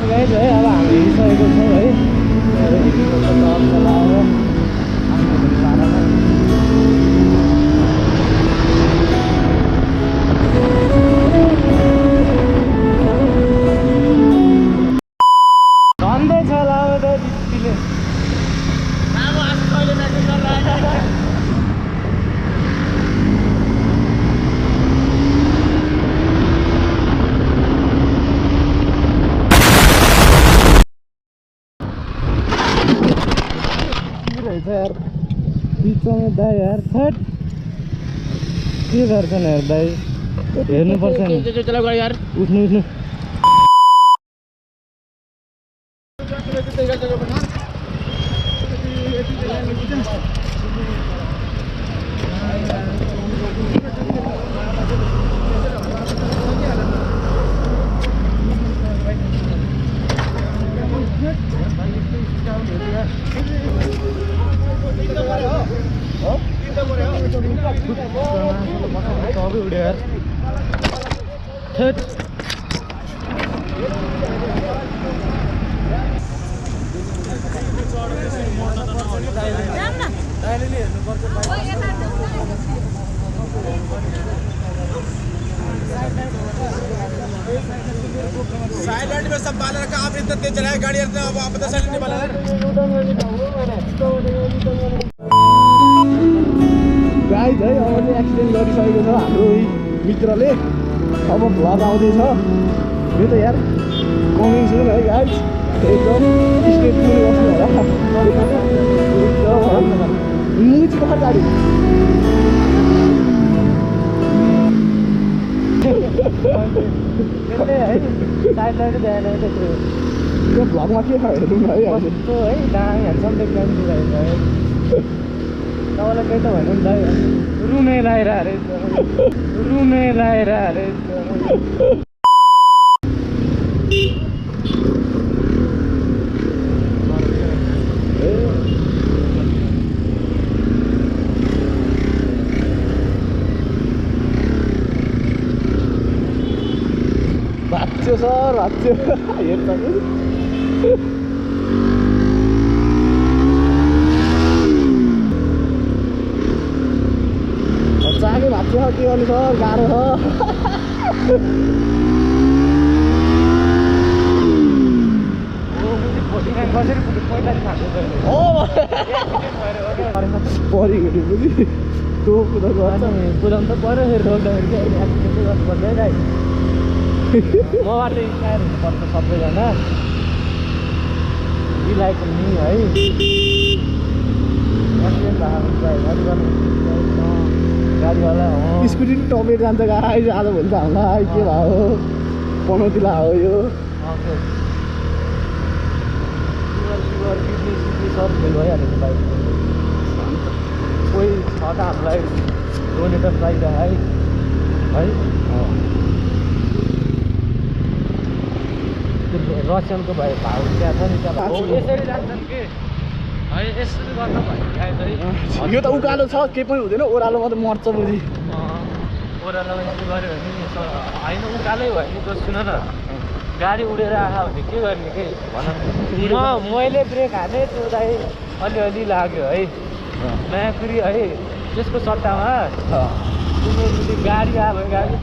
guys है अब हामी हिँडिसकेको छौँ है चलाएर झन्दैछ लाउँदै दिदीले यार बिचमा दाइ यार थट के गर्छन् यार दाइ हेर्नुपर्छ नि उठ्नु उठ्नु सबै उड्यो यार थेट साइलेंट में संभाल रखा आप इतना तेज चलाए गाड़ी अब आप पता साइलेंट नहीं वाला गाइज है अब चाहिँ एक्सिडेन्ट गरिसकेको छ हाम्रो मित्रले अब भ्लग आउँदैछ यो त यार कमिङ सुन है गाइज एकदम स्टेट पुग्नु बस्नु होला मुची कहाँ गाडी त्यो भ्लगमा के छ हेरौँ है कस्तो है दामी ह्यान्डसम देख्दा पनि तपाईँलाई केही त भन्नु नि दाइ रुमे लाएर अरे रुमे लाएर अरे भाँच्यो सर भाँच्यो हेर्छ चाँगे भाँच्यो के गर्नु सर गाह्रो छ परिगयो बुझि त्यो कुदा गर्छ कुदाउनु त पऱ्यो फेरि रोक्दाखेरि चाहिँ एक्सिडेन्ट गर्नुपर्छ है मबाट इन्सपायर हुनुपर्छ सबैजना बिलाइको नि है एक्सिडेन्ट भएको गाडीवाला स्कुटी पनि टपेर जान्छ गाडी आज भोलि त हामीलाई के भयो पनौती लाग्यो यो सब फेल भइहाल्यो बाइक कोही छ त हामीलाई डोनेटर चाहिन्छ है रसियनको भाइ भाउ त्यहाँ छ नि त्यहाँ यसरी जान्छन् कि है यसरी गर्दा भयो यो त उकालो छ केही पनि हुँदैन ओह्रालो मात्रै मर्छ बुझि ओह्रालोमा यसो गऱ्यो भने होइन उकालै भयो नि त सुन न गाडी उडेर आयो भने के गर्ने के भन मैले ब्रेक हाने त्यो दाइ अलिअलि लाग्यो है नयाँ फेरि है त्यसको सट्टामा तिमीले गाडी आयो भने गाडी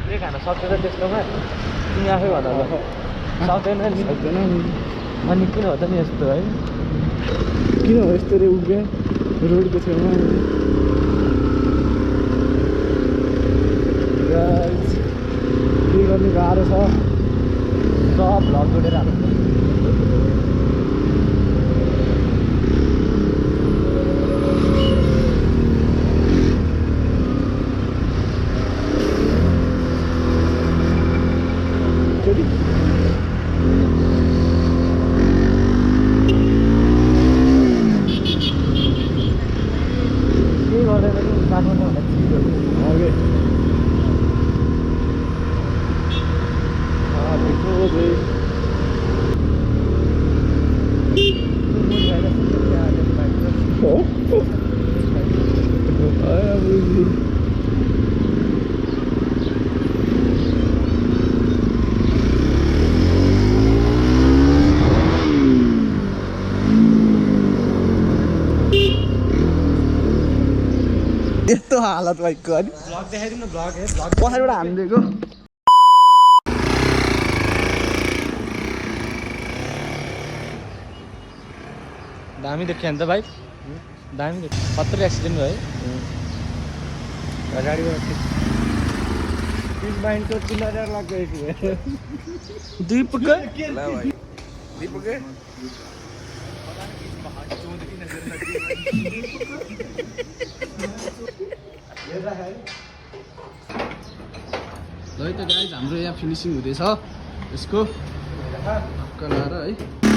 ब्रेक हान सक्दैन त्यसकोमा तिमी आफै भन सक्दैन नि अनि किन हो त नि यस्तो है किन हो यस्तो रे उभिया रोडको छेउमा के गर्ने गाह्रो छ सब भ्लग जोडेर हाल्नु यस्तो हालत बाइकको अनि ब्लग देखाइदिनु ब्लग है ब्लग पछाडिबाट हानिदिएको दामी देख्यो नि त भाइ दामी देख्यो खतरा एक्सिडेन्ट भयो है गाडीबाट माइन्डको 3000 लाग्छ दीपक दीपक ल है त गाइज हाम्रो यहाँ फिनिसिङ हुँदैछ यसको ढक्क लाएर है